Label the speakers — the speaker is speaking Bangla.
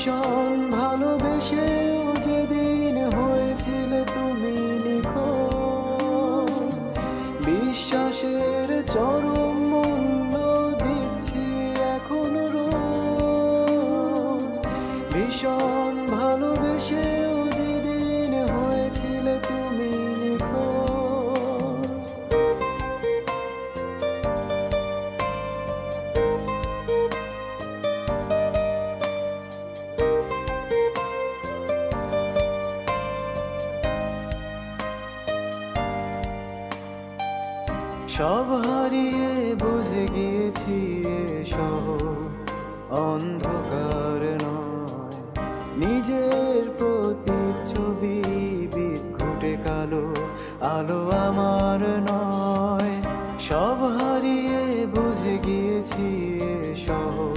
Speaker 1: ভীষণ ভালোবেসেও যেদিন হয়েছিলে তুমি নিখোঁজ, বিশ্বাসের চরম মূল্য দিচ্ছি এখন রোজ। ভীষণ ভালোবেসেও যেদিন হয়েছিলে তুমি নিখোঁজ। সব হারিয়ে বুঝে গিয়েছি এসব অন্ধকার নয়, নিজের প্রতিচ্ছবি বিঘুটে কালো আলো আমার নয়। সব হারিয়ে